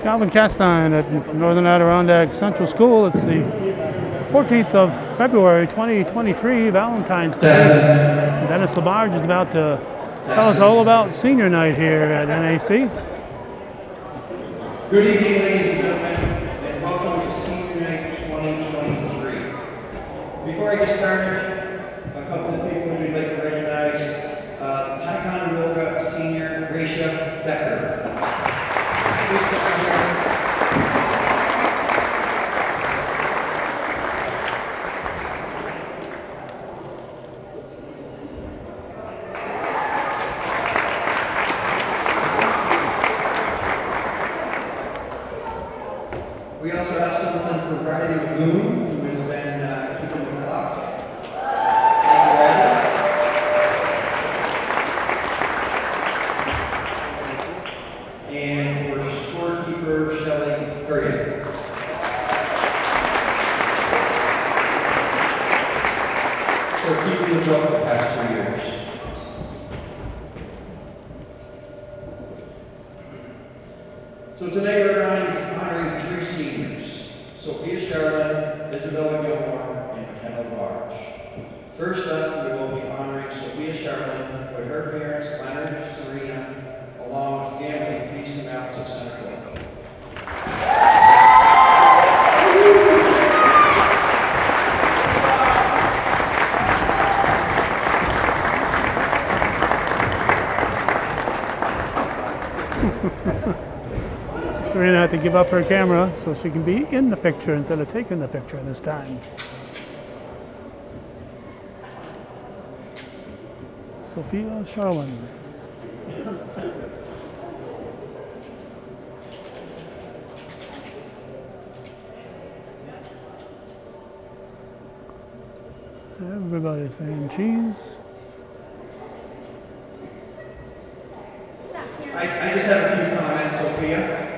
Calvin Castine at Northern Adirondack Central School. It's the 14th of February 2023, Valentine's Day. Dennis Labarge is about to tell us all about senior night here at NAC. Good evening, ladies and gentlemen, and welcome to Senior Night 2023. Before I get started, a couple of people we'd like to recognize. Ticonderoga senior Gracia Decker. We also have someone for Riley Lagoon, who has been keeping the clock. And for scorekeeper Shelley Curry. For keeping the job the past 2 years. So today we're honoring 3 seniors, Sophia Charlin, Isabella Gilmore, and McKenna Labarge. First up, we will be honoring Sophia Charlin with her parents, Leonard and Serena, along with family at Feast and Mountains of Center Court. Serena had to give up her camera so she can be in the picture instead of taking the picture this time. Sophia Charlin. Everybody's saying cheese. I just have a few comments, Sophia.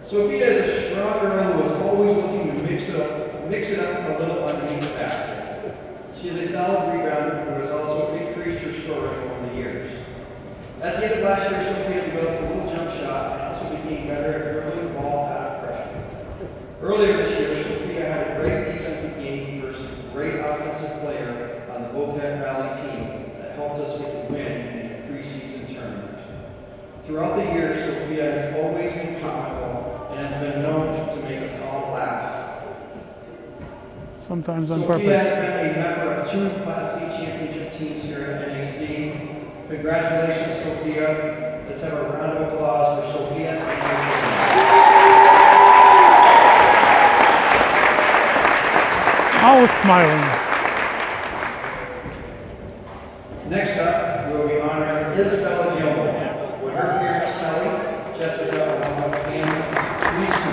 Sophia is a strong girl who is always looking to mix it up a little underneath the basket. She is a solid rebounder who has also increased her scoring over the years. At the end of last year, Sophia developed a little jump shot and also became better at dribbling the ball out of pressure. Earlier this year, Sophia had a great defensive game versus a great offensive player on the Bobcat Valley team that helped us get the win in the preseason tournament. Throughout the years, Sophia has always been comical and has been known to make us all laugh. Sometimes on Sophia purpose. has been a member of 2 Class C championship teams here at NAC. Congratulations, Sophia. Let's have a round of applause for Sophia. Always smiling. Next up, we will be honoring Isabella Gilmore with her parents, Kelly, Jessica, along with family, Lisa, and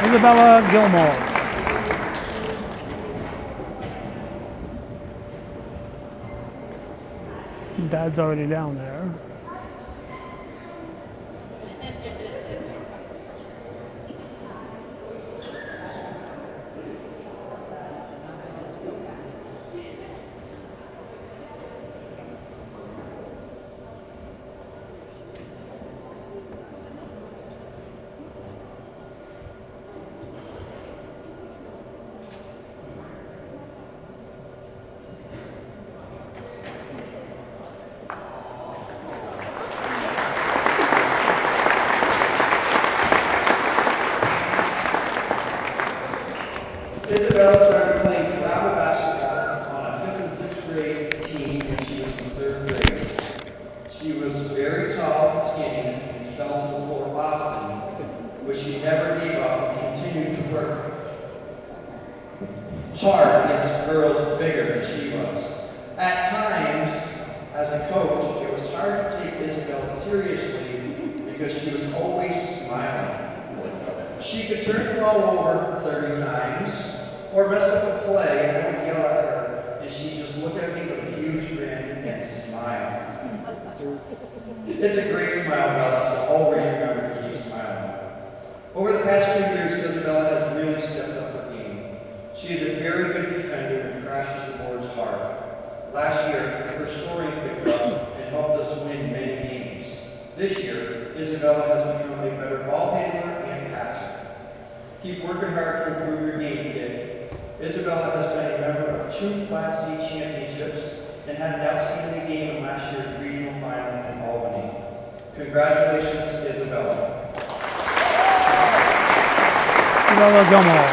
Isabella Gilmore. Dad's already down there. Isabella started playing travel basketball on a 5th and 6th grade team when she was in 3rd grade. She was very tall and skinny and fell to the floor often, which she never gave up and continued to work hard against girls bigger than she was. At times, as a coach, it was hard to take Isabella seriously because she was always smiling. She could turn the ball over 30 times, or mess up a play, and I would yell at her, and she'd just look at me with a huge grin and smile. It's a great smile, Bella, so always remember to keep smiling. Over the past 2 years, Isabella has really stepped up her game. She is a very good defender and crashes the boards hard. Last year, her scoring picked up and helped us win many games. This year, Isabella has become a better ball handler and passer. Keep working hard to improve your game, kid. Isabella has been a member of 2 Class C championships and had an outstanding game in last year's regional final in Albany. Congratulations, Isabella. Isabella Gilmore.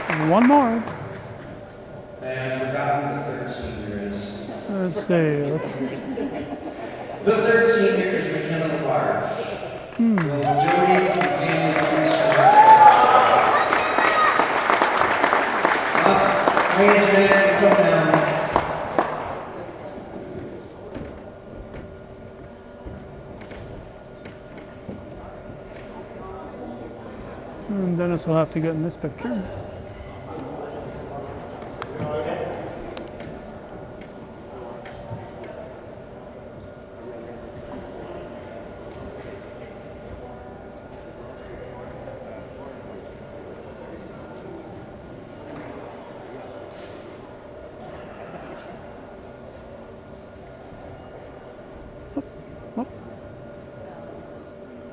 And one more. And I forgot who the third senior is. Let's see. The third senior is McKenna LaBarge. Will Jody and please come down. And Dennis will have to get in this picture.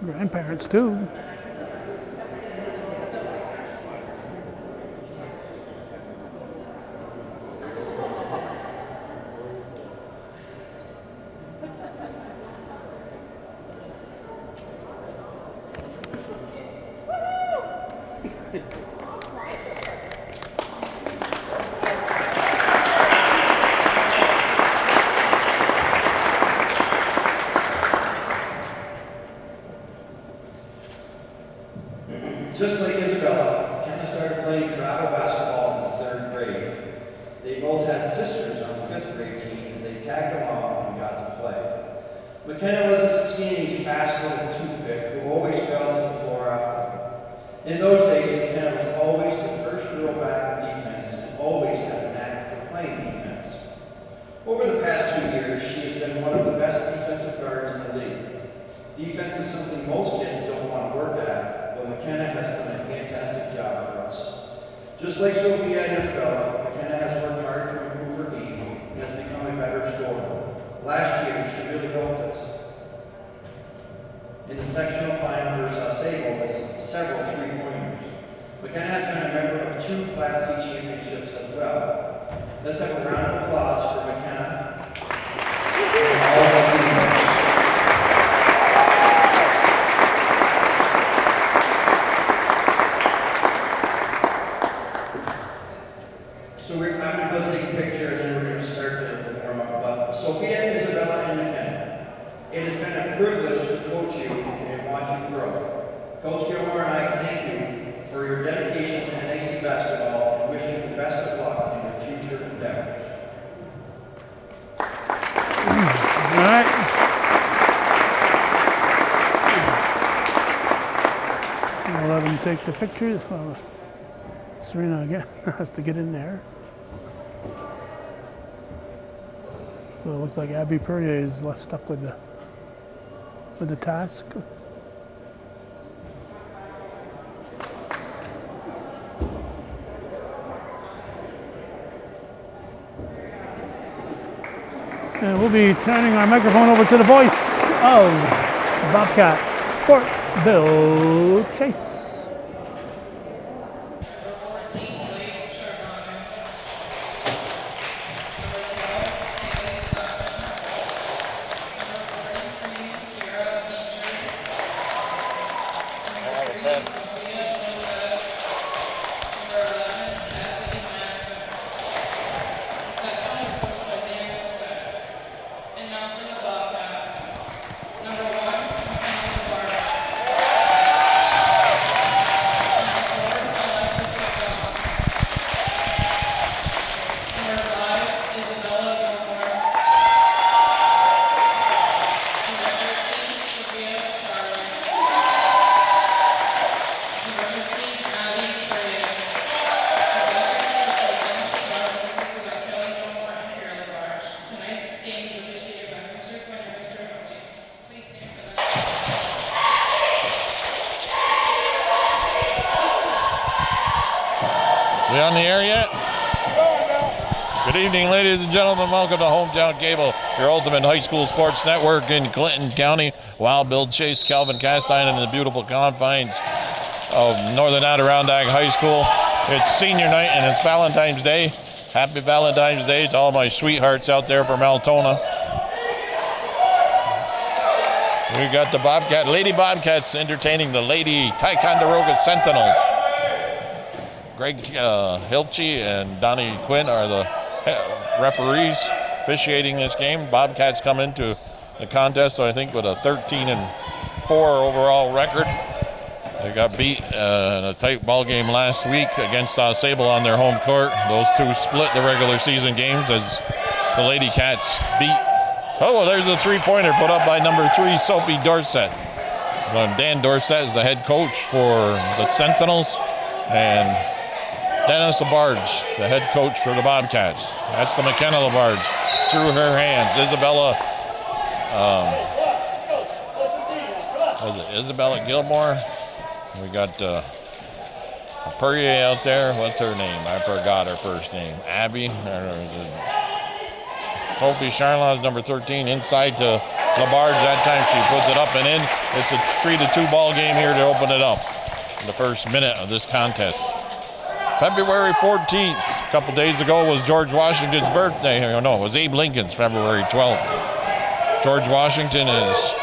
Grandparents too. Just like Isabella, McKenna started playing travel basketball in the 3rd grade. They both had sisters on the 5th grade team, and they tagged along and got to play. McKenna was a skinny, fast little toothpick who always fell to the floor after. In those days, McKenna was always the first girl back in defense and always had a knack for playing defense. Over the past 2 years, she has been one of the best defensive guards in the league. Defense is something most kids don't want to work at, but McKenna has done a fantastic job for us. Just like Sophia and Isabella, McKenna has worked hard to improve her game and has become a better scorer. Last year, she really helped us in the sectional final versus Sable with several 3-pointers. McKenna has been a member of 2 Class C championships as well. Let's have a round of applause for McKenna and all of the teams. So I'm going to go take a picture and then we're going to start the warm-up. But Sophia, Isabella, and McKenna, it has been a privilege to coach you and watch you grow. Coach Gilmore and I thank you for your dedication to NAC basketball and wish you the best of luck in your future endeavors. All right. I'll let them take the pictures. Serena again has to get in there. Well, it looks like Abby Perrier is left stuck with the task. And we'll be turning our microphone over to the voice of Bobcat Sports, Bill Chase. We on the air yet? Good evening, ladies and gentlemen. Welcome to Hometown Cable, your ultimate high school sports network in Clinton County. Wild Bill Chase, Calvin Castine, in the beautiful confines of Northern Adirondack High School. It's senior night and it's Valentine's Day. Happy Valentine's Day to all my sweethearts out there from Altona. We got the Lady Bobcats entertaining the Lady Ticonderoga Sentinels. Greg Hilche and Donnie Quinn are the referees officiating this game. Bobcats come into the contest, I think, with a 13-4 overall record. They got beat in a tight ball game last week against Sable on their home court. Those two split the regular season games as the Lady Cats beat. Oh, there's a three-pointer put up by number 3, Sophie Dorsett. Dan Dorsett is the head coach for the Sentinels, and Dennis Labarge, the head coach for the Bobcats. That's the McKenna Labarge through her hands. Isabella Gilmore. We got Perrier out there. What's her name? I forgot her first name. Abby. Sophie Charlon's number 13 inside to Labarge. That time she puts it up and in. It's a 3-2 ball game here to open it up in the first minute of this contest. February 14th, a couple days ago, was George Washington's birthday. No, it was Abe Lincoln's February 12th. George Washington is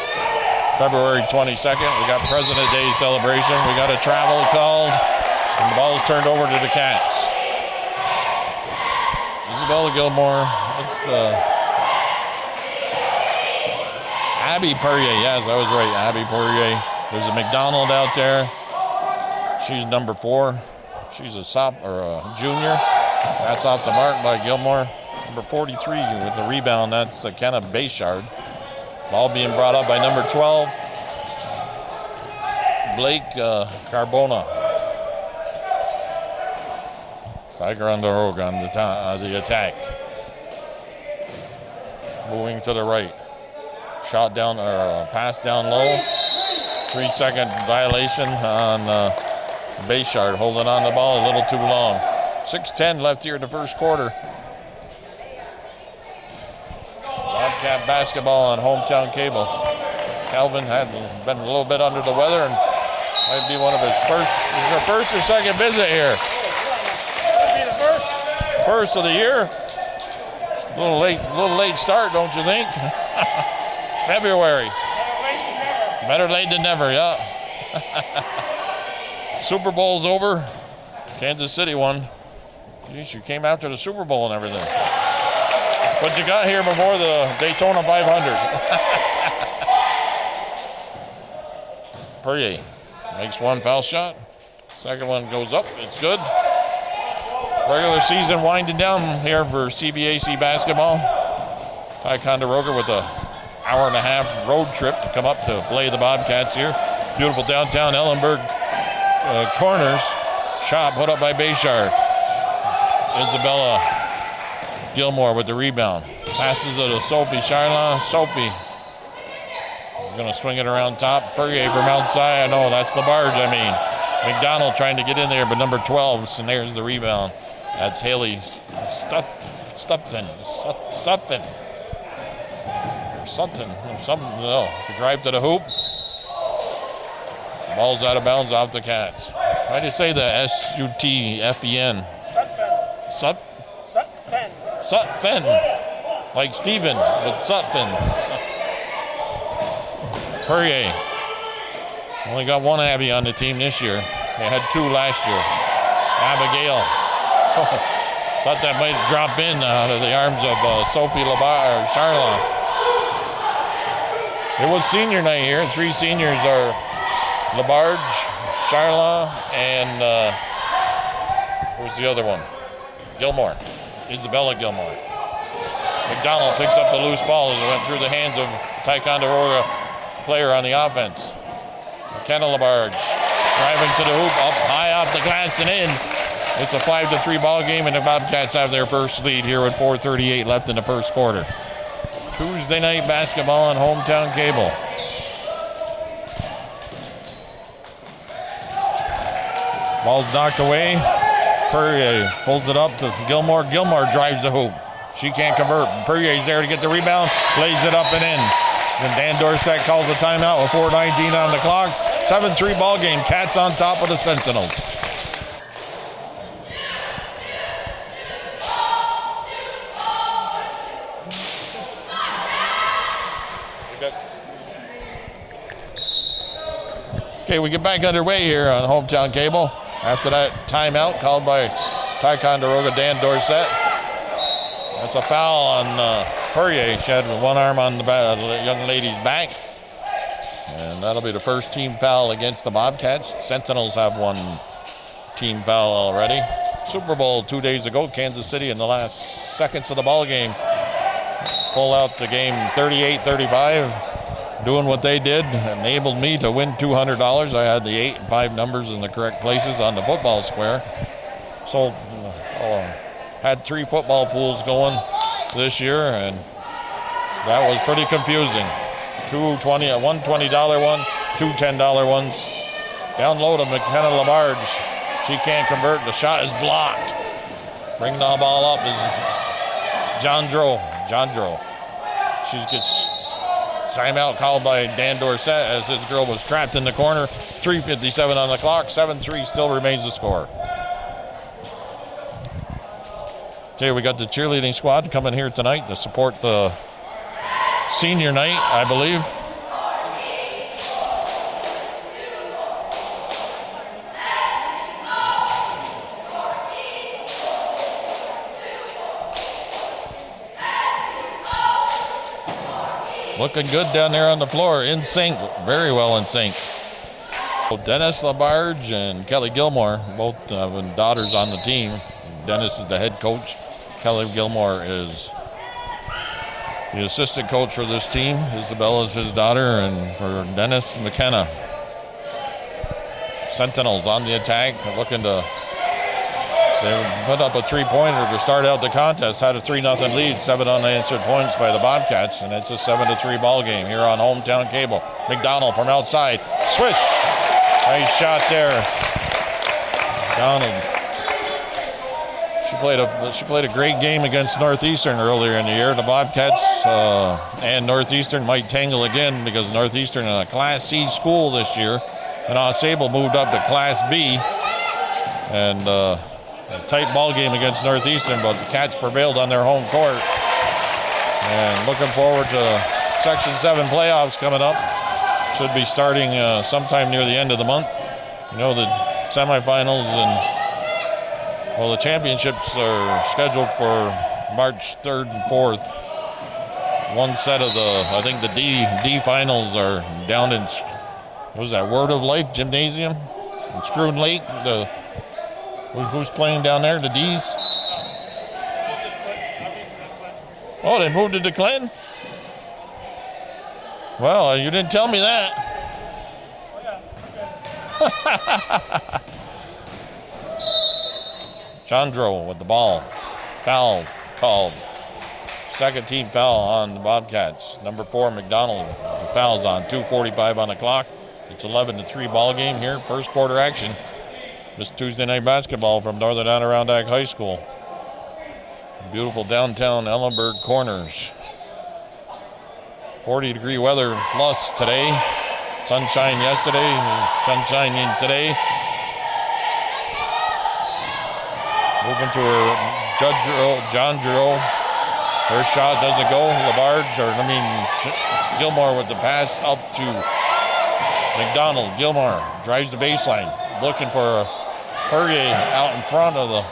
February 22nd. We got President Day celebration. We got a travel called, and the ball's turned over to the Cats. Isabella Gilmore. It's the Abby Perrier. Yes, I was right. Abby Perrier. There's a McDonald out there. She's number 4. She's a junior. That's off the mark by Gilmore. Number 43 with the rebound. That's Kenna Bayshard. Ball being brought up by number 12, Blake Carbona. Ticonderoga on the attack. Moving to the right. Shot down, or pass down low. 3-second violation on Bayshard, holding on the ball a little too long. 6:10 left here in the first quarter. Bobcat basketball on Hometown Cable. Calvin had been a little bit under the weather and might be one of his first or second visit here. First of the year. A little late start, don't you think? It's February. Better late than never, yeah. Super Bowl's over. Kansas City won. Geez, you came after the Super Bowl and everything. But you got here before the Daytona 500. Perrier makes one foul shot. Second one goes up. It's good. Regular season winding down here for CBAC basketball. Ticonderoga with a hour-and-a-half road trip to come up to play the Bobcats here. Beautiful downtown Ellenburg corners. Shot put up by Bayshard. Isabella Gilmore with the rebound. Passes it to Sophie Charlon. Sophie going to swing it around top. Perrier from outside. I know, that's Labarge, I mean. McDonald trying to get in there, but number 12 snares the rebound. That's Haley Sutton. Drive to the hoop. Ball's out of bounds off the Cats. Why do you say the S-U-T-F-E-N? Sutphen. Like Steven, but Sutphen. Perrier. Only got one Abby on the team this year. They had 2 last year. Abigail. Thought that might drop in out of the arms of Sophie Charlon. It was senior night here. 3 seniors are Labarge, Charlon, and where's the other one? Gilmore. Isabella Gilmore. McDonald picks up the loose ball as it went through the hands of Ticonderoga player on the offense. McKenna Labarge driving to the hoop, up high off the glass and in. It's a 5-3 ball game, and the Bobcats have their first lead here with 4:38 left in the first quarter. Tuesday night basketball on Hometown Cable. Ball's knocked away. Perrier pulls it up to Gilmore. Gilmore drives the hoop. She can't convert. Perrier's there to get the rebound, lays it up and in. And Dan Dorsett calls a timeout with 4:19 on the clock. 7-3 ball game. Cats on top of the Sentinels. Okay, we get back underway here on Hometown Cable after that timeout called by Ticonderoga Dan Dorsett. That's a foul on Perrier. She had one arm on the young lady's back. And that'll be the first team foul against the Bobcats. Sentinels have one team foul already. Super Bowl 2 days ago, Kansas City in the last seconds of the ball game pull out the game 38-35. Doing what they did enabled me to win $200. I had the 8 and 5 numbers in the correct places on the football square. So had 3 football pools going this year, and that was pretty confusing. One $20 one, 2 $10 ones. Down low to McKenna Labarge. She can't convert. The shot is blocked. Bringing the ball up is Jandro. She gets timeout called by Dan Dorsett as this girl was trapped in the corner. 3:57 on the clock. 7-3 still remains the score. Okay, we got the cheerleading squad coming here tonight to support the senior night, I believe. Looking good down there on the floor, in sync, very well in sync. Dennis Labarge and Kelly Gilmore, both having daughters on the team. Dennis is the head coach. Kelly Gilmore is the assistant coach for this team. Isabella is his daughter, and for Dennis, McKenna. Sentinels on the attack, looking to, they put up a 3-pointer to start out the contest, had a 3-0 lead, 7 unanswered points by the Bobcats, and it's a 7-3 ball game here on Hometown Cable. McDonald from outside, swish, nice shot there. McDonald. She played a great game against Northeastern earlier in the year. The Bobcats and Northeastern might tangle again because Northeastern in a Class C school this year, and AuSable moved up to Class B. And a tight ball game against Northeastern, but the Cats prevailed on their home court. And looking forward to Section 7 playoffs coming up. Should be starting sometime near the end of the month. You know, the semifinals and the championships are scheduled for March 3rd and 4th. One set of I think the D finals are down in, what was that, Word of Life Gymnasium in Scroon Lake. Who's playing down there, the D's? Oh, they moved it to Clinton? Well, you didn't tell me that. Chandro with the ball. Foul called. Second team foul on the Bobcats. Number 4, McDonald. The foul's on. 2:45 on the clock. It's 11-3 ball game here. First quarter action. This Tuesday night basketball from Northern Adirondack High School. Beautiful downtown Ellenburg corners. 40-degree weather plus today. Sunshine yesterday, sunshine in today. Moving to her John Giroux. Her shot doesn't go. Gilmore with the pass up to McDonald. Gilmore drives the baseline, looking for Perrier out in front of the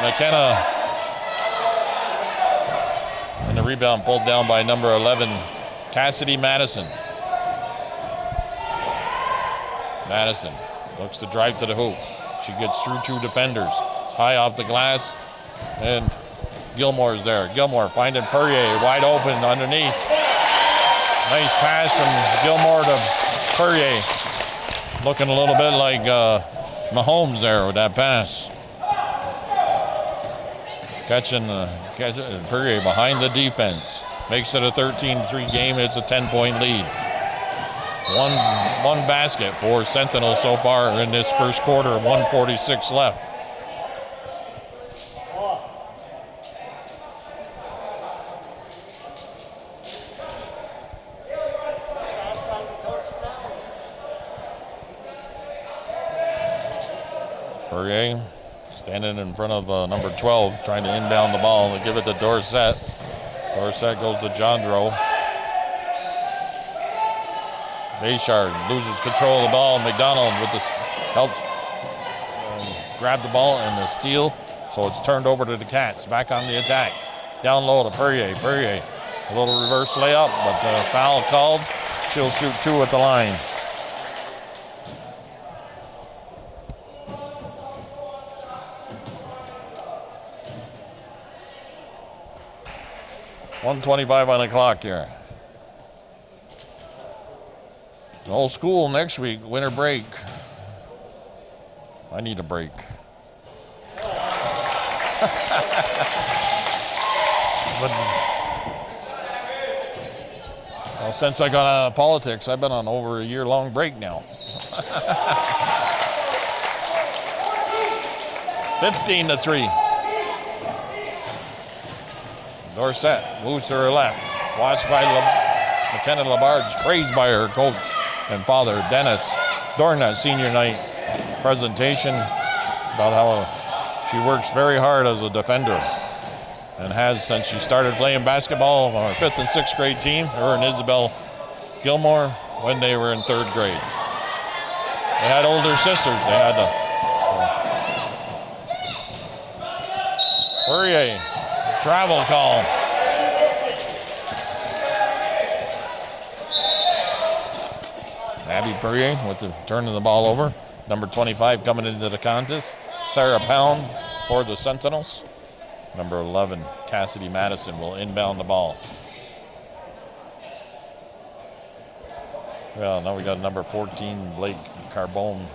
McKenna. And the rebound pulled down by number 11, Cassidy Madison. Madison looks to drive to the hoop. She gets through 2 defenders. It's high off the glass, and Gilmore's there. Gilmore finding Perrier wide open underneath. Nice pass from Gilmore to Perrier. Looking a little bit like Mahomes there with that pass. Catching Perrier behind the defense. Makes it a 13-3 game. It's a 10-point lead. One basket for Sentinels so far in this first quarter, 1:46 left. Perrier standing in front of number 12, trying to inbound the ball and give it to Dorsett. Dorsett goes to Jandro. Bayshard loses control of the ball. McDonald with the helps grab the ball and the steal. So it's turned over to the Cats. Back on the attack. Down low to Perrier. Perrier, a little reverse layup, but foul called. She'll shoot 2 at the line. .125 on the clock here. No school next week, winter break. I need a break. But, well, since I got out of politics, I've been on over a year-long break now. 15-3. Dorsett moves to her left. Watched by McKenna Labarge, praised by her coach and father, Dennis, during that senior night presentation about how she works very hard as a defender and has since she started playing basketball on our 5th and 6th grade team, her and Isabel Gilmore, when they were in 3rd grade. They had older sisters. They had Perrier, travel call. Abby Perrier with the turning the ball over. Number 25 coming into the contest. Sarah Pound for the Sentinels. Number 11, Cassidy Madison will inbound the ball. Well, now we got number 14, Blake Carbona.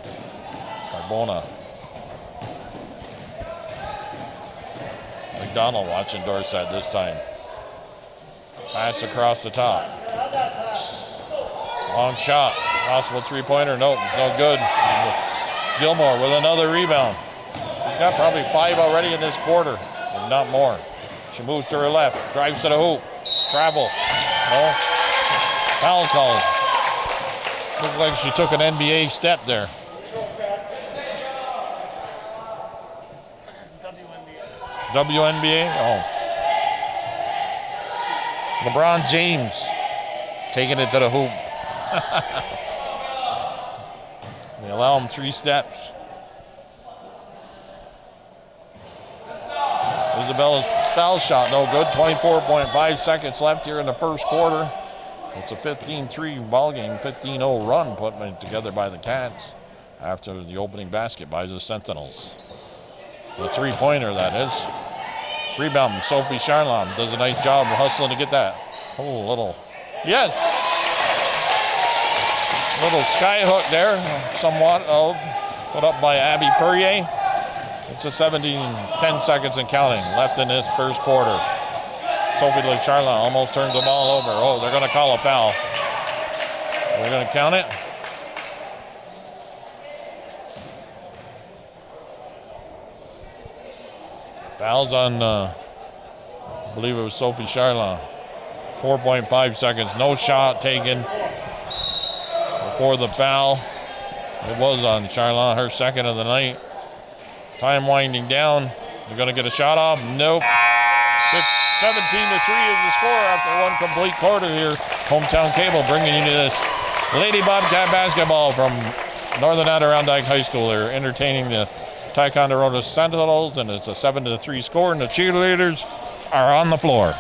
McDonald watching Dorsett this time. Pass across the top. Long shot. Possible three-pointer. Nope, it's no good. Gilmore with another rebound. She's got probably 5 already in this quarter, if not more. She moves to her left, drives to the hoop. Travel. No. Foul called. Looked like she took an NBA step there. WNBA? Oh. LeBron James taking it to the hoop. They allow him 3 steps. Isabella's foul shot, no good. 24.5 seconds left here in the first quarter. It's a 15-3 ball game, 15-0 run put together by the Cats after the opening basket by the Sentinels. The three-pointer, that is. Rebound, Sophie Charlon does a nice job of hustling to get that. Oh, little, yes! Little sky hook there, somewhat of, put up by Abby Perrier. It's a 10 seconds and counting left in this first quarter. Sophie Charlon almost turns the ball over. Oh, they're gonna call a foul. We're gonna count it. Fouls on, I believe it was Sophie Charlon. 4.5 seconds, no shot taken before the foul. It was on Charlon, her second of the night. Time winding down. They're gonna get a shot off, nope. 17-3 is the score after one complete quarter here. Hometown Cable bringing you this Lady Bobcat basketball from Northern Adirondack High School. They're entertaining the Ticonderoga Sentinels, and it's a 7-3 score, and the cheerleaders are on the floor.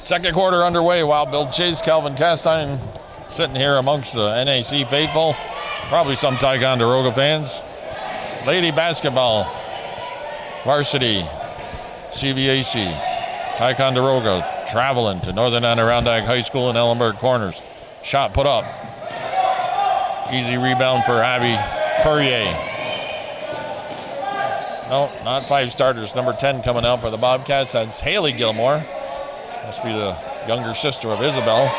Second quarter underway. Wild Bill Chase, Calvin Castine sitting here amongst the NAC faithful. Probably some Ticonderoga fans. Lady basketball, varsity, CVAC, Ticonderoga traveling to Northern Adirondack High School in Ellenburg Corners. Shot put up. Easy rebound for Abby Perrier. No, not 5 starters. Number 10 coming out for the Bobcats. That's Haley Gilmore. Must be the younger sister of Isabel.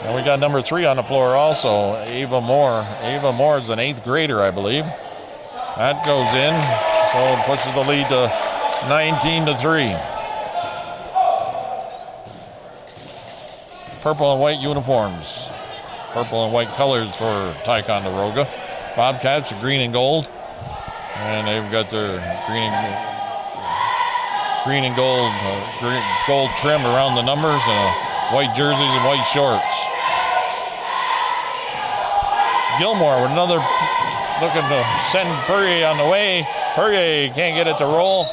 And we got number 3 on the floor also, Ava Moore. Ava Moore is an 8th grader, I believe. That goes in, so it pushes the lead to 19-3. Purple and white uniforms. Purple and white colors for Ticonderoga. Bobcats are green and gold. And they've got their green and gold, gold trim around the numbers, and white jerseys and white shorts. Gilmore with another, looking to send Perrier on the way. Perrier can't get it to roll.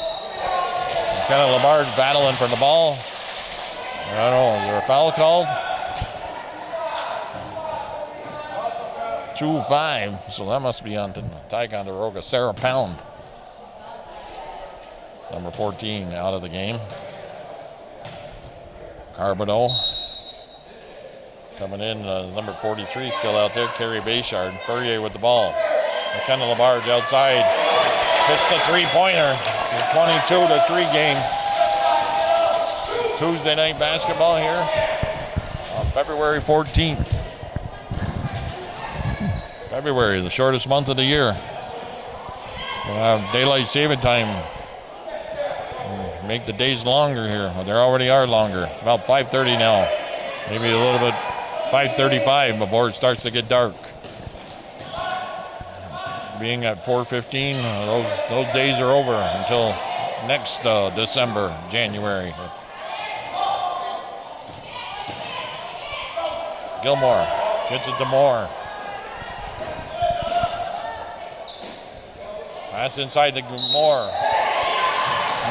McKenna Labarge battling for the ball. I don't know, is there a foul called? 2-5, so that must be on Ticonderoga. Sarah Pound, number 14, out of the game. Carbonneau coming in, number 43 still out there. Carrie Bayshard. Perrier with the ball. McKenna Labarge outside. Hits the 3-pointer. 22-3 game. Tuesday night basketball here on February 14th. February, the shortest month of the year. We'll have daylight saving time. Make the days longer here. Well, they already are longer. It's about 5:30 now. Maybe a little bit 5:35 before it starts to get dark. Being at 4:15, those days are over until next December, January. Gilmore gets it to Moore. Pass inside to Moore.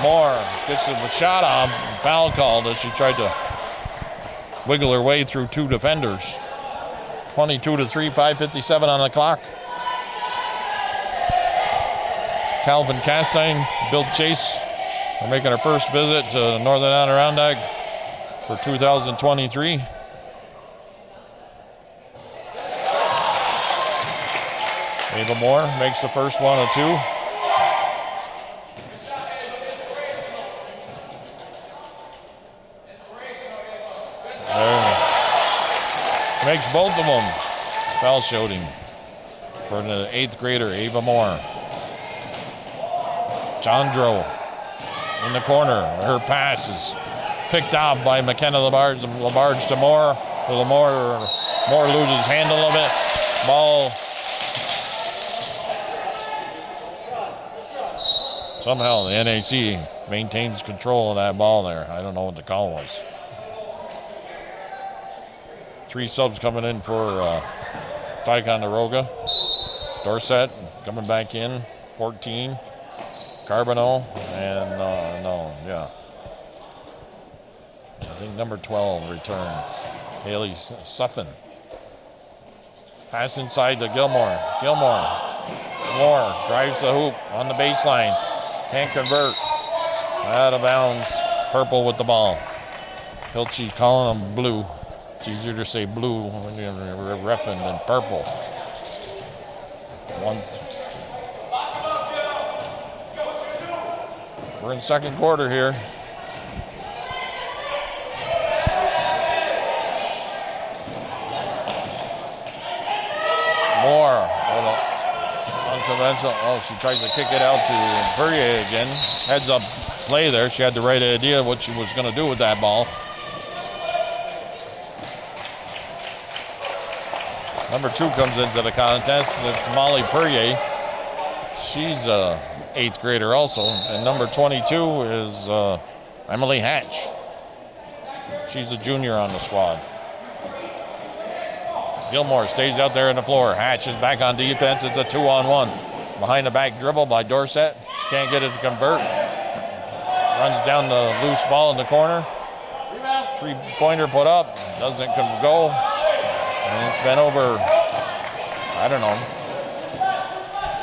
Moore gets a shot on, foul called as she tried to wiggle her way through 2 defenders. 22-3, 5:57 on the clock. Calvin Castine, Bill Chase are making our first visit to Northern Adirondack for 2023. Ava Moore makes the first one of 2. Makes both of them. Foul shooting for the 8th grader, Ava Moore. Chandro in the corner. Her pass is picked out by McKenna Labarge to Moore. Moore loses handle of it. Ball. Somehow the NAC maintains control of that ball there. I don't know what the call was. 3 subs coming in for Ticonderoga. Dorsett coming back in, 14. Carbonneau, and I think number 12 returns. Haley Suffin. Pass inside to Gilmore. Moore drives the hoop on the baseline. Can't convert. Out of bounds. Purple with the ball. Hilchey calling them blue. It's easier to say blue when you're reffing than purple. We're in second quarter here. Moore, unconventional. Oh, she tries to kick it out to Perrier again. Heads up play there. She had the right idea what she was going to do with that ball. Number 2 comes into the contest. It's Molly Perrier. She's a 8th grader also. And number 22 is Emily Hatch. She's a junior on the squad. Gilmore stays out there on the floor. Hatch is back on defense. It's a 2-on-1. Behind the back dribble by Dorsett. She can't get it to convert. Runs down the loose ball in the corner. 3-pointer put up. Doesn't go. And it's been over,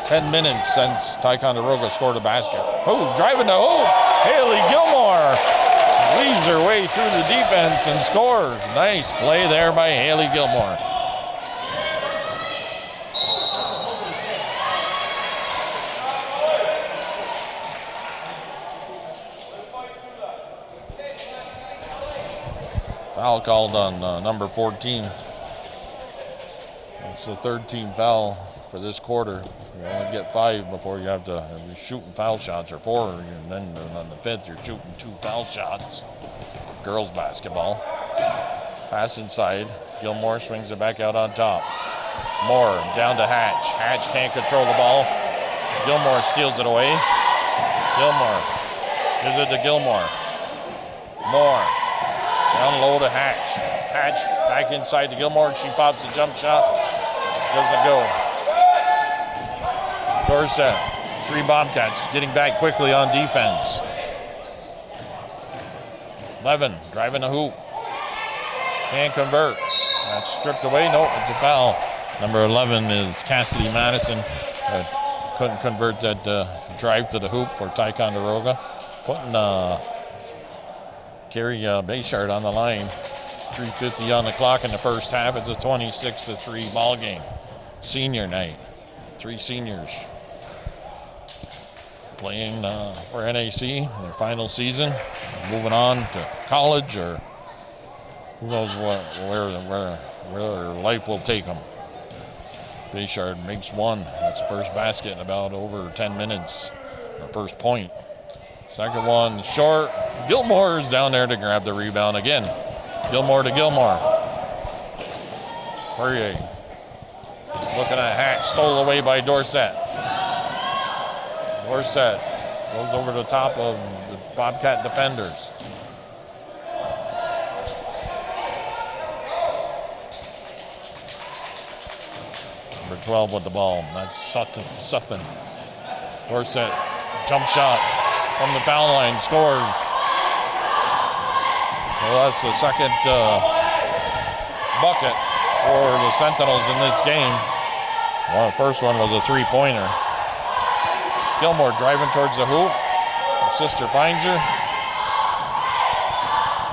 10 minutes since Ticonderoga scored a basket. Oh, driving the hoop. Haley Gilmore weaves her way through the defense and scores. Nice play there by Haley Gilmore. Foul called on number 14. It's the third team foul for this quarter. You only get 5 before you have to be shooting foul shots, or 4, and then on the 5th you're shooting 2 foul shots. Girls basketball. Pass inside. Gilmore swings it back out on top. Moore down to Hatch. Hatch can't control the ball. Gilmore steals it away. Gilmore gives it to Gilmore. Moore down low to Hatch. Hatch back inside to Gilmore. She pops a jump shot. Doesn't go. Dorset, 3 Bobcats getting back quickly on defense. Levin driving the hoop. Can't convert. That's stripped away. Nope, it's a foul. Number 11 is Cassidy Madison. Couldn't convert that drive to the hoop for Ticonderoga. Putting Kerry Bayshard on the line. 3:50 on the clock in the first half. It's a 26-3 ball game. Senior night. 3 seniors playing for NAC in their final season, moving on to college, or who knows where life will take them. Bayshard makes 1. That's the first basket in about over 10 minutes. The first point. Second one short. Gilmore is down there to grab the rebound again. Gilmore to Gilmore. Poirier looking at Hatch, stole away by Dorset. Dorset goes over the top of the Bobcat defenders. Number 12 with the ball. That's Suffin. Dorset, jump shot from the foul line, scores. Well, that's the second bucket for the Sentinels in this game. Well, the first one was a 3-pointer. Gilmore driving towards the hoop. Her sister finds her.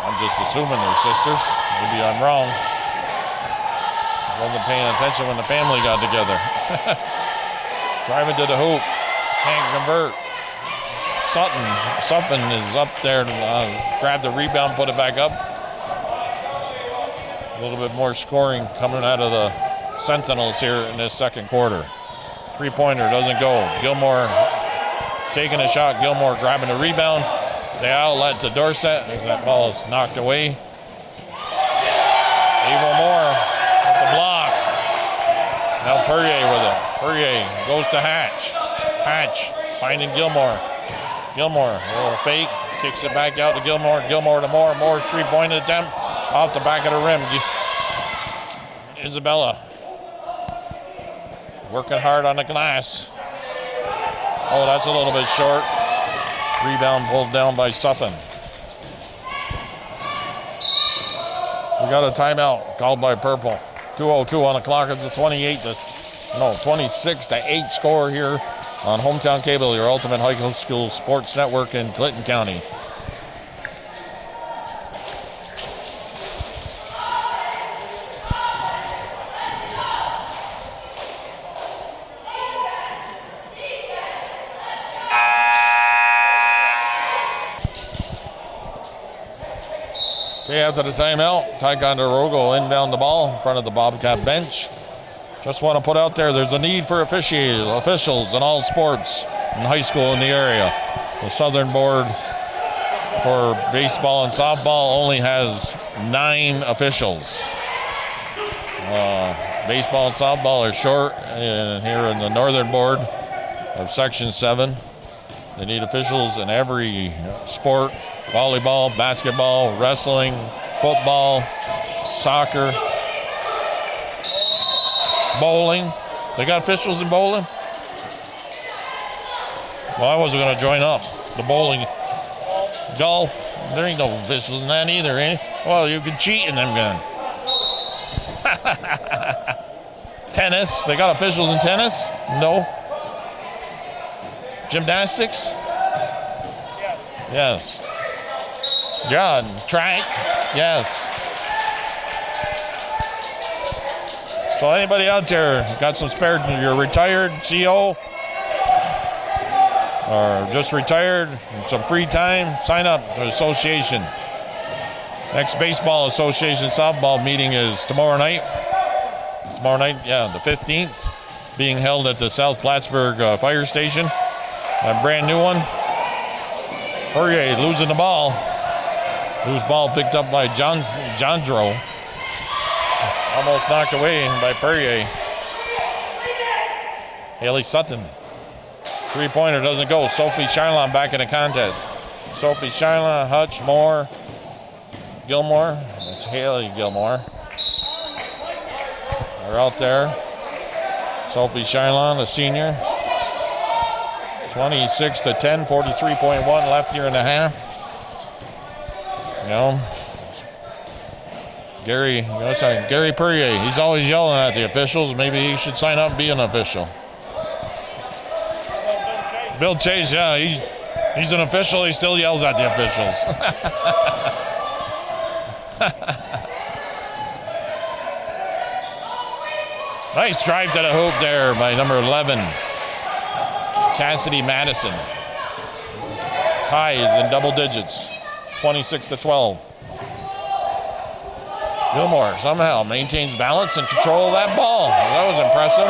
I'm just assuming they're sisters. Maybe I'm wrong. Wasn't paying attention when the family got together. Driving to the hoop. Can't convert. Suffin is up there to grab the rebound, put it back up. A little bit more scoring coming out of the Sentinels here in this second quarter. 3-pointer doesn't go. Gilmore taking a shot. Gilmore grabbing the rebound. The outlet to Dorset as that ball is knocked away. Ava Moore with the block. Now Poirier with it. Poirier goes to Hatch. Hatch finding Gilmore. Gilmore, a little fake, kicks it back out to Gilmore. Gilmore to Moore. Moore 3-point attempt off the back of the rim. Isabella working hard on the glass. Oh, that's a little bit short. Rebound pulled down by Suffin. We got a timeout called by Purple. 2:02 on the clock. It's a 26-8 score here on Hometown Cable, your ultimate high school sports network in Clinton County. Okay, after the timeout, Ticonderoga will inbound the ball in front of the Bobcat bench. Just want to put out there, there's a need for officials in all sports in high school in the area. The Southern Board for baseball and softball only has 9 officials. Baseball and softball are short, and here in the Northern Board of Section 7, they need officials in every sport: volleyball, basketball, wrestling, football, soccer, bowling. They got officials in bowling? Well, I wasn't going to join up. The bowling. Golf, there ain't no officials in that either, ain't it? Well, you can cheat in them gun. Tennis, they got officials in tennis? No. Gymnastics? Yes. Yeah, and track? Yes. So anybody out there got some spare, you're retired CO or just retired, some free time, sign up to the association. Next Baseball Association softball meeting is tomorrow night. Tomorrow night, yeah, the 15th, being held at the South Plattsburgh Fire Station. A brand new one. Perrier losing the ball. Loose ball picked up by Jandro. Almost knocked away by Perrier. Haley Sutton. Three-pointer doesn't go. Sophie Shylon back in the contest. Sophie Shylon, Hutch, Moore, Gilmore. That's Haley Gilmore. They're out there. Sophie Shylon, a senior. 26-10, 43.1 left here in the half. You know, Gary Perrier, he's always yelling at the officials. Maybe he should sign up and be an official. Bill Chase, yeah, he's an official. He still yells at the officials. Nice drive to the hoop there by number 11, Cassidy Madison. Tie is in double digits, 26-12. Gilmore somehow maintains balance and control of that ball. That was impressive.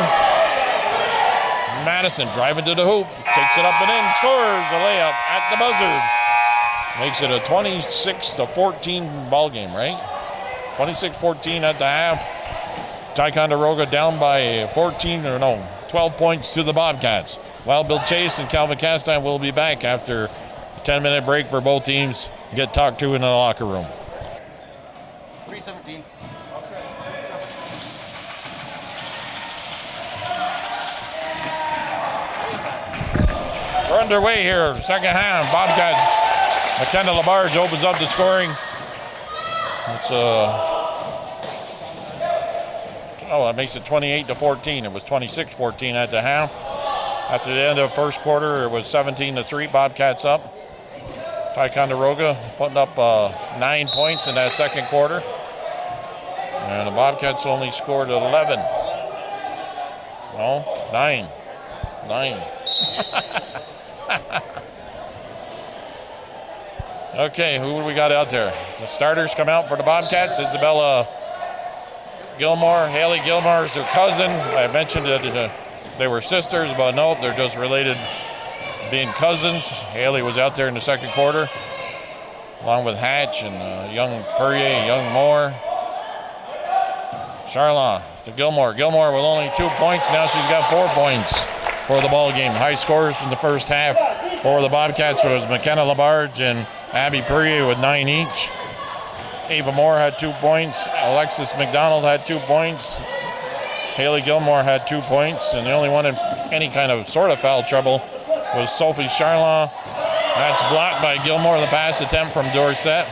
Madison driving to the hoop, takes it up and in, scores the layup at the buzzer. Makes it a 26-14 ball game, right? 26-14 at the half. Ticonderoga down by 12 points to the Bobcats. While Bill Chase and Calvin Castine will be back after a 10-minute break for both teams, get talked to in the locker room. 3:17. We're underway here, second half. Bobcats, McKenna Labarge opens up the scoring. It's it makes it 28-14. It was 26-14 at the half. After the end of the first quarter, it was 17-3. Bobcats up. Ticonderoga putting up 9 points in that second quarter. And the Bobcats only scored 11. No, 9. 9. Okay, who do we got out there? The starters come out for the Bobcats. Isabella Gilmore, Haley Gilmore is her cousin. I mentioned that they were sisters, but no, they're just related, being cousins. Haley was out there in the second quarter, along with Hatch and young Perrier, young Moore. Charlotte to Gilmore. Gilmore with only 2 points. Now she's got 4 points for the ball game. High scores from the first half for the Bobcats was McKenna Labarge and Abby Perrier with 9 each. Ava Moore had 2 points. Alexis McDonald had 2 points. Haley Gilmore had 2 points. And the only one in any kind of sort of foul trouble was Sophie Charlon. That's blocked by Gilmore, the pass attempt from Dorset.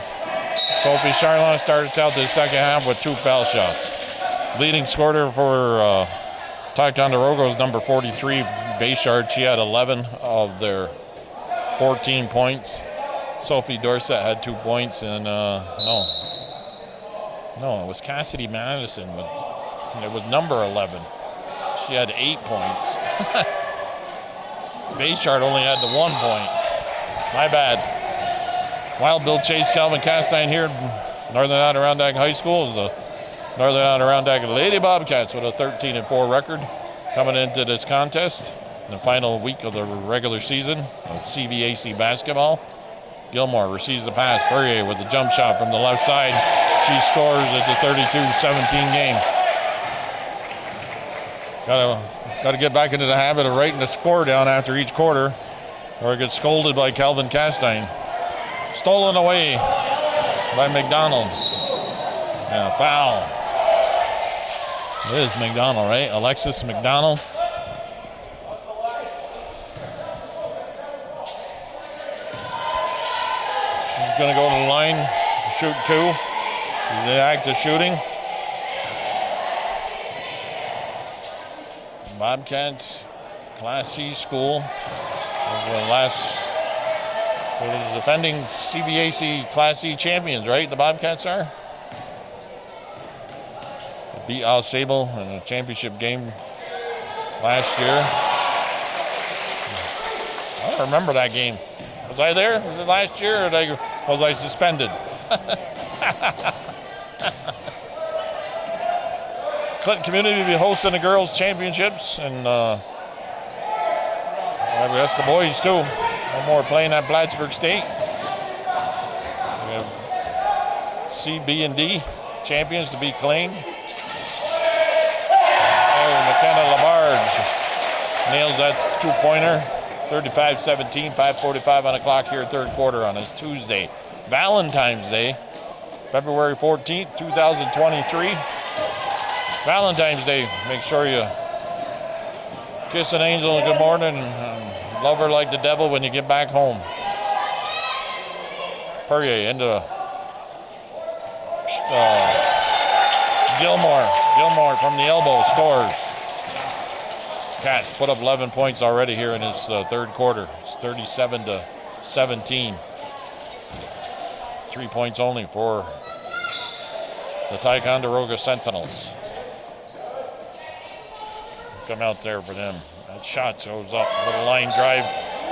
Sophie Charlon starts out the second half with 2 foul shots. Leading scorer for Ticonderoga is number 43, Bayshard. She had 11 of their 14 points. Sophie Dorset had 2 points, and no, it was Cassidy Madison. It was number 11. She had 8 points. Bayshard only had the 1 point. My bad. Wild Bill Chase, Calvin Castine here, Northern Adirondack High School is the Northern Adirondack Lady Bobcats with a 13-4 record coming into this contest in the final week of the regular season of CVAC basketball. Gilmore receives the pass. Perrier with the jump shot from the left side. She scores. It's a 32-17 game. Got to get back into the habit of writing the score down after each quarter, or it gets scolded by Calvin Castine. Stolen away by McDonald. And a foul. It is McDonald, right? Alexis McDonald. She's going to go to the line to shoot 2. The act of shooting. Bobcats, Class C school. They're the defending CVAC Class C champions, right? The Bobcats are. They beat Al Sable in a championship game last year. I don't remember that game. Was I there last year, or was I suspended? Clinton Community will be hosting the girls' championships, and that's the boys too. No more playing at Plattsburgh State. We have C, B, and D champions to be claimed. McKenna LaBarge nails that two-pointer. 35-17, 5:45 on the clock here, third quarter on this Tuesday. Valentine's Day, February 14th, 2023. Valentine's Day, make sure you kiss an angel and good morning and love her like the devil when you get back home. Perrier into Gilmore from the elbow scores. Cats put up 11 points already here in this third quarter. It's 37-17. 3 points only for the Ticonderoga Sentinels. Come out there for them. That shot shows up. Little line drive.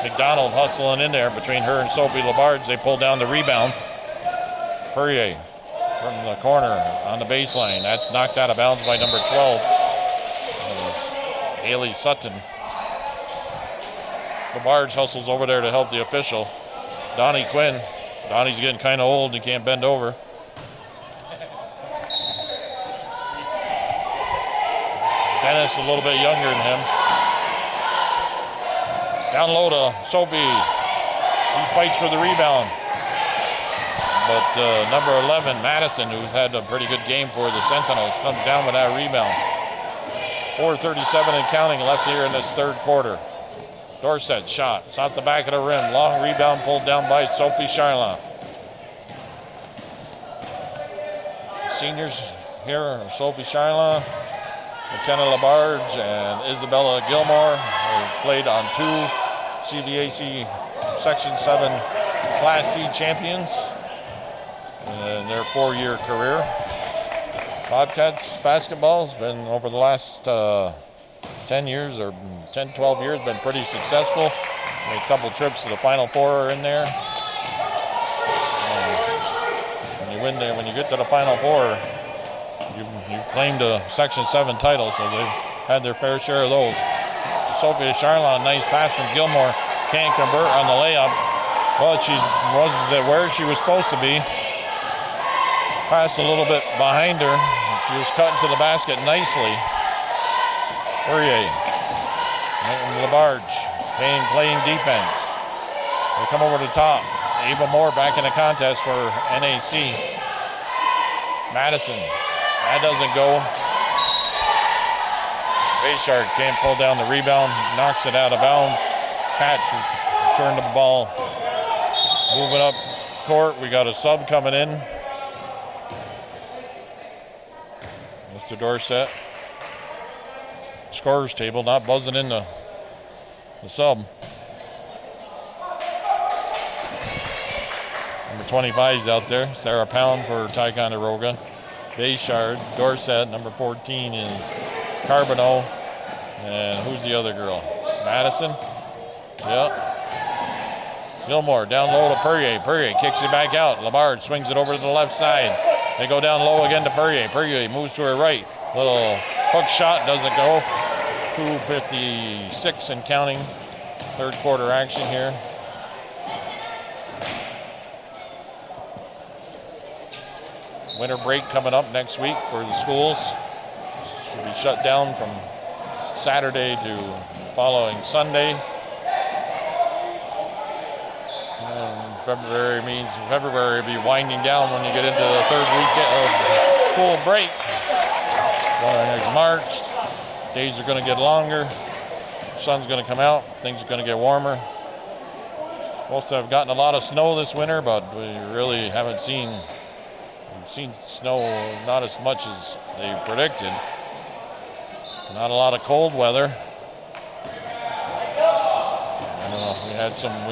McDonald hustling in there between her and Sophie Labarge. They pull down the rebound. Perrier from the corner on the baseline. That's knocked out of bounds by number 12. Haley Sutton. Labarge hustles over there to help the official. Donnie Quinn. Donnie's getting kind of old and he can't bend over. Dennis a little bit younger than him. Down low to Sophie. She fights for the rebound. But number 11, Madison, who's had a pretty good game for the Sentinels, comes down with that rebound. 4:37 and counting left here in this third quarter. Dorset shot. It's off the back of the rim. Long rebound pulled down by Sophie Charlin. Seniors here are Sophie Charlin, McKenna LaBarge, and Isabella Gilmore, who played on two CVAC Section 7 Class C champions in their 4-year career. Bobcats basketball has been, over the last 10 years or 10, 12 years, been pretty successful. Made a couple trips to the Final Four in there. When you win there, when you get to the Final Four, you've claimed a Section 7 title, so they've had their fair share of those. Sophia Charlin, nice pass from Gilmore, can't convert on the layup, but she wasn't where she was supposed to be. Passed a little bit behind her. She was cutting to the basket nicely. Perrier, LaBarge, playing defense. They come over the top. Ava Moore back in the contest for NAC. Madison, that doesn't go. Bayshard can't pull down the rebound, knocks it out of bounds. Cats return the ball. Moving up court, we got a sub coming in. Mr. Dorset. Scorer's table, not buzzing in the sub. Number 25's out there. Sarah Pound for Ticonderoga. Bayshard, Dorset. Number 14 is Carbonneau. And who's the other girl? Madison? Yep. Gilmore down low to Perrier. Perrier kicks it back out. Labarge swings it over to the left side. They go down low again to Perrier. Perrier moves to her right. Little hook shot doesn't go. 2:56 and counting. Third quarter action here. Winter break coming up next week for the schools. Should be shut down from Saturday to following Sunday. February means February will be winding down when you get into the third weekend of school break. Going into March, days are going to get longer, sun's going to come out, things are going to get warmer. Supposed to have gotten a lot of snow this winter, but we really haven't seen, we've seen snow not as much as they predicted. Not a lot of cold weather. We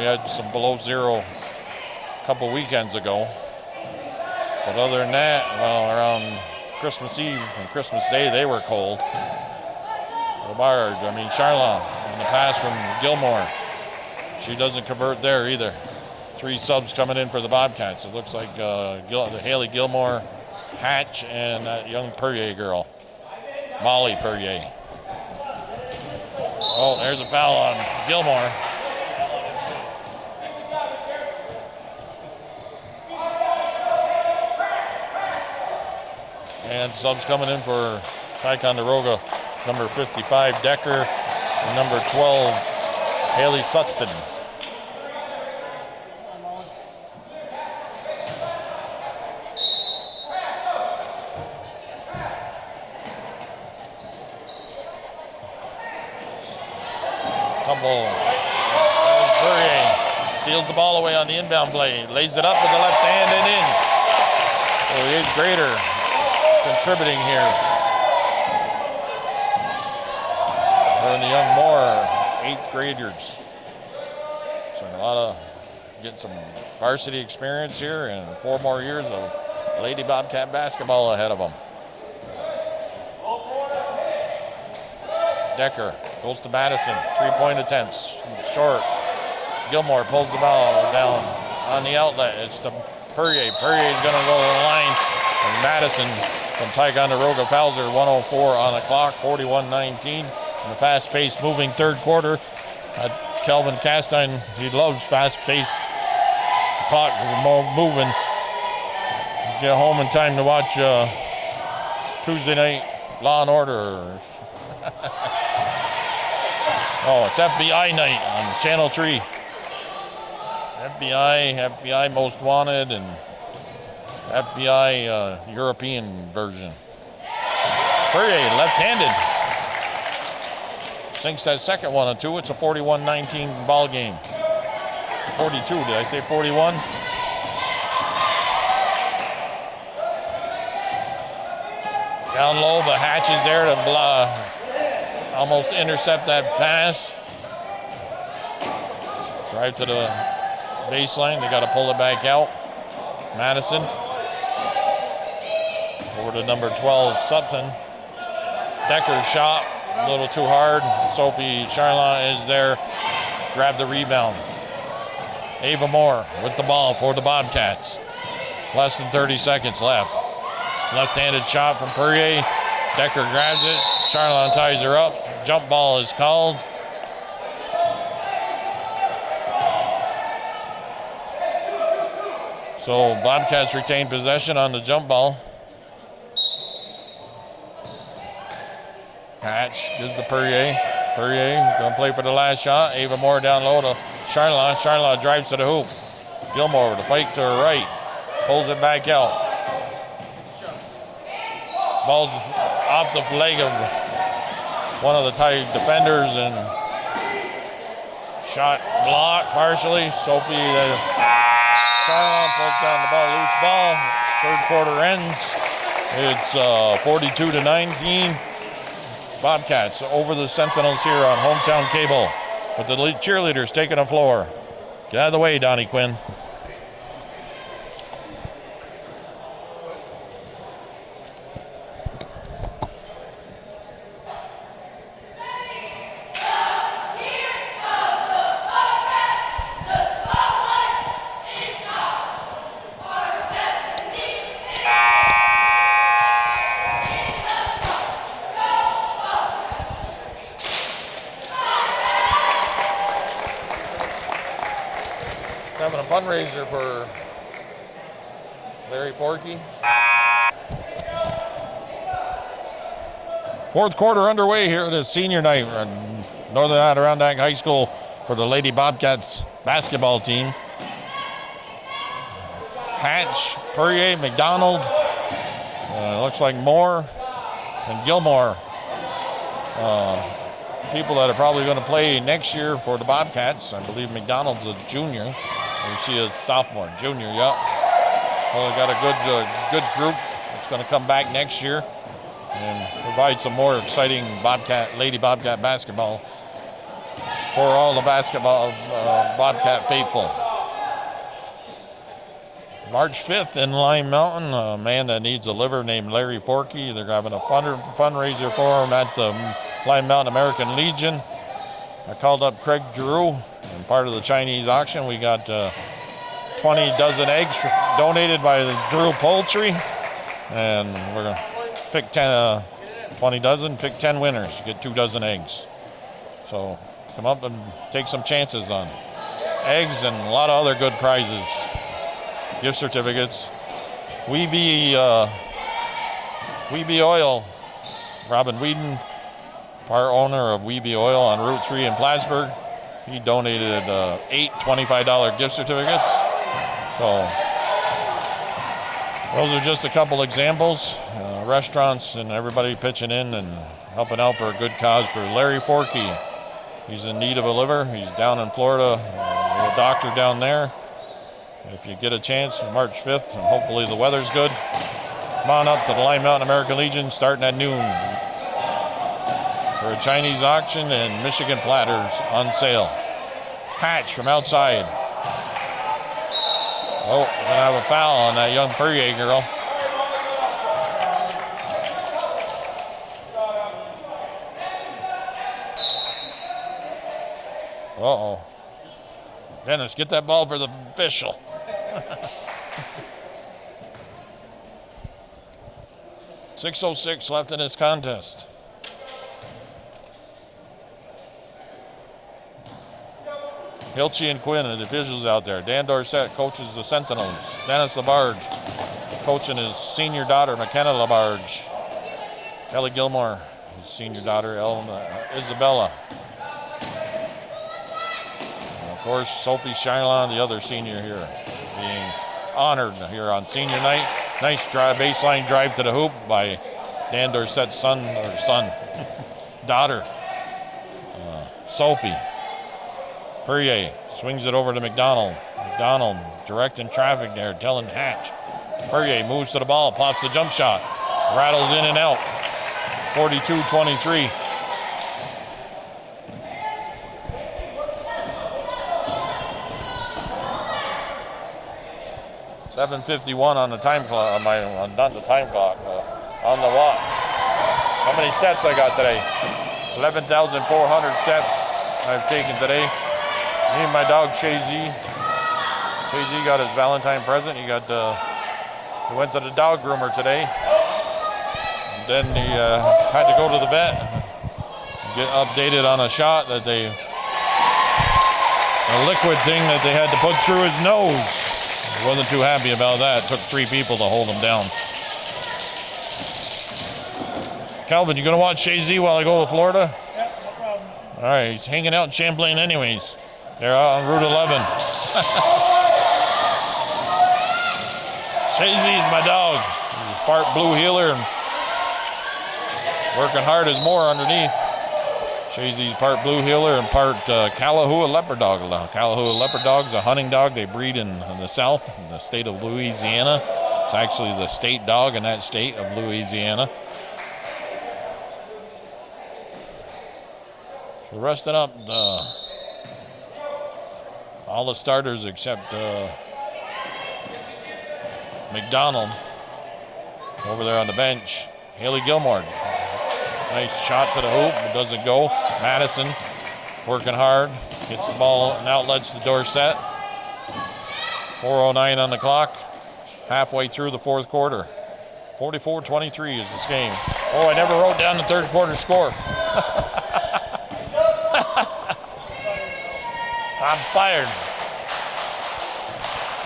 had some below zero a couple weekends ago. But other than that, well, around Christmas Eve and Christmas Day, they were cold. Charlon, and the pass from Gilmore. She doesn't convert there either. 3 subs coming in for the Bobcats. It looks like Haley Gilmore, Hatch, and that young Perrier girl, Molly Perrier. Oh, there's a foul on Gilmore. And subs coming in for Ticonderoga, number 55, Decker, and number 12, Haley Sutton. Tumble. Perrier steals the ball away on the inbound play, lays it up with the left hand and in. So the 8th grader contributing here. Her and the young Moore, 8th graders. So a lot of getting some varsity experience here and 4 more years of Lady Bobcat basketball ahead of them. Decker goes to Madison, 3-point attempts, short. Gilmore pulls the ball down on the outlet. It's to Perrier. Perrier's gonna go to the line, and Madison from Ticonderoga fouls her. 1:04 on the clock, 41-19. In the fast-paced moving 3rd quarter. Kelvin Castine, he loves fast-paced, clock moving. Get home in time to watch Tuesday night Law and Order. Oh, it's FBI night on Channel 3. FBI Most Wanted, and FBI European version. Perrier, left-handed. Sinks that second one on 2. It's a 41-19 ball game. 42, did I say 41? Down low, but Hatch is there to almost intercept that pass. Drive to the baseline. They got to pull it back out. Madison. Over to number 12, Sutton. Decker's shot, a little too hard. Sophie Charlon is there. Grab the rebound. Ava Moore with the ball for the Bobcats. Less than 30 seconds left. Left-handed shot from Perrier. Decker grabs it. Charlon ties her up. Jump ball is called. So Bobcats retain possession on the jump ball. Hatch gives to Perrier. Perrier gonna play for the last shot. Ava Moore down low to Charlon. Charlon drives to the hoop. Gilmore to fake to her right. Pulls it back out. Ball's off the leg of one of the tight defenders and shot blocked partially. Sophie Charlon pulls down the ball, loose ball. 3rd quarter ends. It's 42-19. Bobcats over the Sentinels here on Hometown Cable with the cheerleaders taking the floor. Get out of the way, Donnie Quinn. Having a fundraiser for Larry Forkey. 4th quarter underway here at the senior night at Northern Adirondack High School for the Lady Bobcats basketball team. Hatch, Perrier, McDonald, looks like Moore and Gilmore. People that are probably going to play next year for the Bobcats. I believe McDonald's a junior. And she is sophomore, junior, yep. So they got a good group that's going to come back next year and provide some more exciting Lady Bobcat basketball for all the Bobcat faithful. March 5th in Lime Mountain, a man that needs a liver named Larry Forkey. They're having a fundraiser for him at the Lime Mountain American Legion. I called up Craig Giroux, and part of the Chinese auction, we got 20 dozen eggs donated by the Drew Poultry. And we're going to pick 20 dozen, pick 10 winners, get 2 dozen eggs. So come up and take some chances on eggs and a lot of other good prizes. Gift certificates. Weeby Oil, Robin Whedon, part owner of Weeby Oil on Route 3 in Plattsburgh. He donated 8 $25 gift certificates. So those are just a couple examples. Restaurants and everybody pitching in and helping out for a good cause for Larry Forkey. He's in need of a liver. He's down in Florida with a doctor down there. If you get a chance, March 5th, and hopefully the weather's good, come on up to the Lime Mountain American Legion starting at noon for a Chinese auction and Michigan platters on sale. Hatch from outside. Oh, we're going to have a foul on that young Perrier girl. Uh-oh. Dennis, get that ball for the official. .606 left in this contest. Hilchey and Quinn are the officials out there. Dan Dorsett coaches the Sentinels. Dennis LaBarge coaching his senior daughter, McKenna LaBarge. Kelly Gilmore, his senior daughter, Isabella. And of course, Sophie Shylon, the other senior here, being honored here on senior night. Nice baseline drive to the hoop by Dan Dorsett's daughter, Sophie. Perrier swings it over to McDonald. McDonald directing traffic there, telling Hatch. Perrier moves to the ball, pops the jump shot, rattles in and out. 42-23. .751 on the time clock, not the time clock, on the watch. How many steps I got today? 11,400 steps I've taken today. Me and my dog Shay Z. Shay Z got his Valentine present. He went to the dog groomer today. And then he had to go to the vet and get updated on a shot that a liquid thing that they had to put through his nose. He wasn't too happy about that. It took 3 people to hold him down. Calvin, you gonna watch Shay Z while I go to Florida? Yeah, no problem. All right, he's hanging out in Champlain anyways. They're out on Route 11. Shay Z is my dog. He's part blue heeler and working hard as more underneath. Shay Z's part blue heeler and part Kalahua leopard dog. Kalahua leopard dog's a hunting dog. They breed in the south, in the state of Louisiana. It's actually the state dog in that state of Louisiana. So resting up all the starters except McDonald over there on the bench. Haley Gilmore, nice shot to the hoop, it doesn't go. Madison working hard, gets the ball and outlets to Dorsett. 4:09 on the clock, halfway through the fourth quarter. 44-23 is this game. Oh, I never wrote down the third quarter score. I'm fired.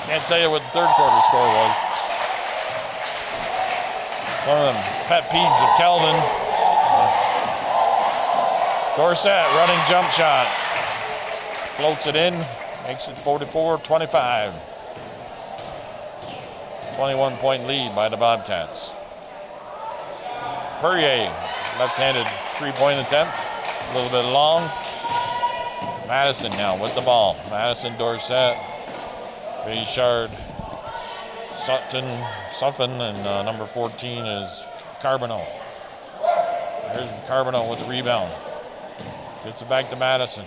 Can't tell you what the third quarter score was. One of them pet peeves of Calvin. Dorsett running jump shot. Floats it in, makes it 44-25. 21-point lead by the Bobcats. Perrier, left-handed three-point attempt, a little bit long. Madison now with the ball. Madison, Dorsett, Bayshard, Suffin, and number 14 is Carbonell. Here's Carbonell with the rebound. Gets it back to Madison.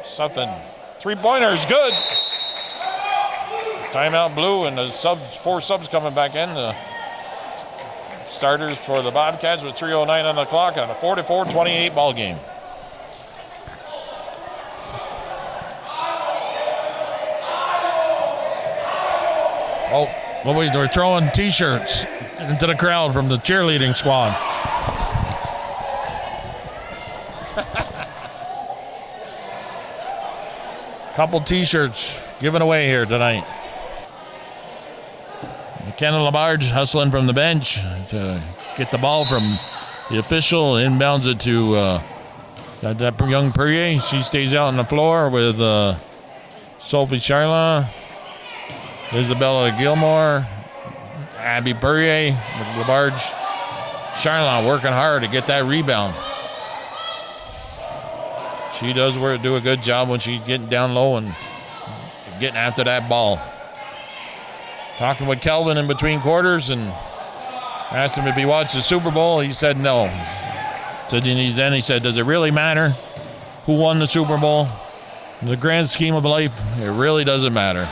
Suffin, three-pointer is good. Timeout blue, and the four subs coming back in. The starters for the Bobcats with 3:09 on the clock and a 44-28 ball game. Oh, well, they're throwing T-shirts into the crowd from the cheerleading squad. Couple T-shirts given away here tonight. McKenna Labarge hustling from the bench to get the ball from the official. Inbounds it to that young Perrier. She stays out on the floor with Sophie Charla, Isabella Gilmore, Abby Perrier, Labarge. Charla working hard to get that rebound. She does do a good job when she's getting down low and getting after that ball. Talking with Kelvin in between quarters and asked him if he watched the Super Bowl. He said no. So then he said, does it really matter who won the Super Bowl? In the grand scheme of life, it really doesn't matter.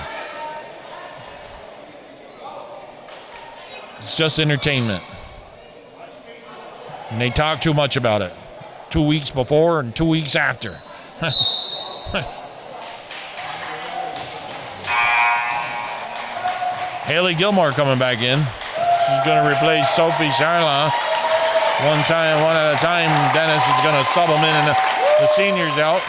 It's just entertainment. And they talk too much about it. 2 weeks before and 2 weeks after. Haley Gilmore coming back in. She's going to replace Sophie Charla. One at a time. Dennis is going to sub them in, and the seniors out.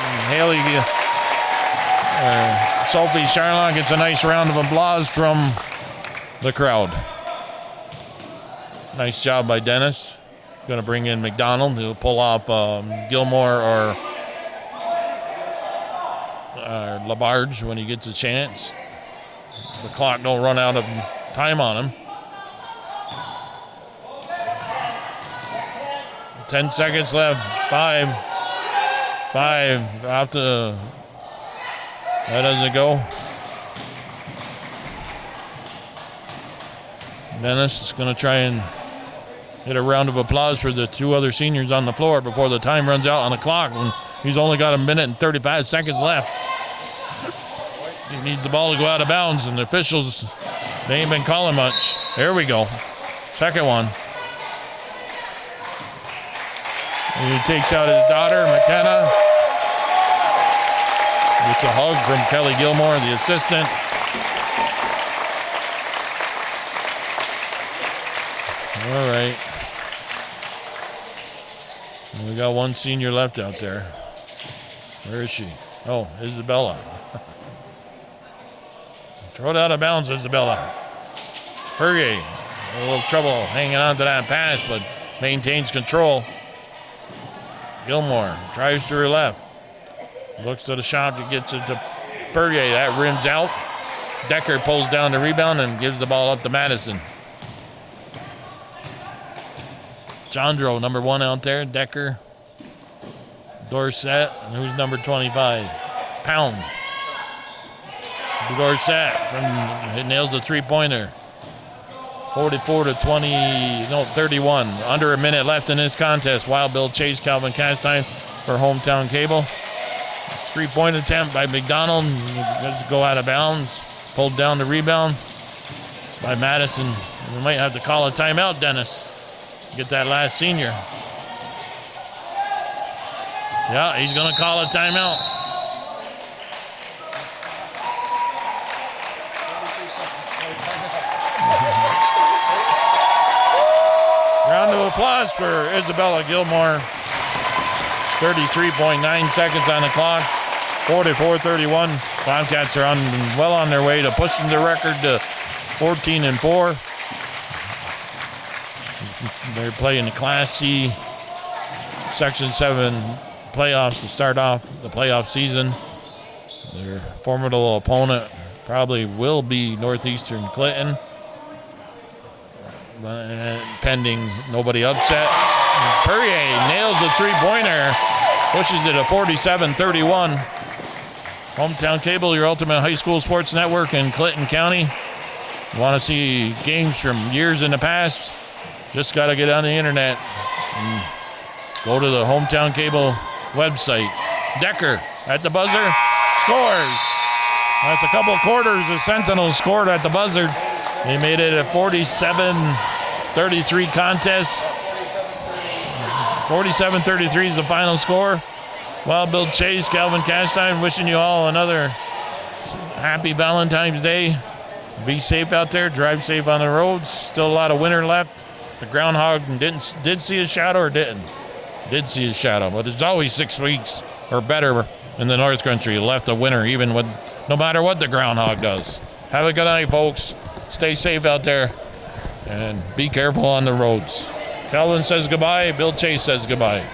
And Sophie Charla gets a nice round of applause from the crowd. Nice job by Dennis. Going to bring in McDonald. He'll pull off Gilmore or Labarge when he gets a chance. The clock don't run out of time on him. 10 seconds left. Five. That doesn't go. Dennis is going to try and get a round of applause for the two other seniors on the floor before the time runs out on the clock. And he's only got 1 minute and 35 seconds left. He needs the ball to go out of bounds, and the officials, they ain't been calling much. There we go. Second one. And he takes out his daughter, McKenna. Gets a hug from Kelly Gilmore, the assistant. All right. And we got one senior left out there. Where is she? Oh, Isabella. Throw it out of bounds, Isabella. Perrier, a little trouble hanging on to that pass, but maintains control. Gilmore drives to her left. Looks to the shot to get to Perrier. That rims out. Decker pulls down the rebound and gives the ball up to Madison. Jandro, number 1 out there. Decker. Dorsett. And who's number 25? Pound. Dorsett nails the three-pointer. 31. Under a minute left in this contest. Wild Bill Chase, Calvin Castine for Hometown Cable. Three-point attempt by McDonald. Does go out of bounds. Pulled down the rebound by Madison. We might have to call a timeout, Dennis. Get that last senior. Yeah, he's going to call a timeout. Round of applause for Isabella Gilmore. 33.9 seconds on the clock. 44-31. Bobcats are well on their way to pushing the record to 14-4. They're playing the Class C Section 7 playoffs to start off the playoff season. Their formidable opponent probably will be Northeastern Clinton. Pending nobody upset. Perrier nails the three-pointer, pushes it to 47-31. Hometown Cable, your ultimate high school sports network in Clinton County. Want to see games from years in the past? Just got to get on the internet and go to the Hometown Cable website. Decker at the buzzer, scores. That's a couple quarters the Sentinels scored at the buzzer. They made it a 47-33 contest. 47-33 is the final score. Wild Bill Chase, Calvin Castine, wishing you all another happy Valentine's Day. Be safe out there. Drive safe on the roads. Still a lot of winter left. The groundhog did see his shadow or didn't? Did see his shadow, but it's always 6 weeks or better in the North Country left of winter, even with no matter what the groundhog does. Have a good night, folks. Stay safe out there and be careful on the roads. Calvin says goodbye. Bill Chase says goodbye.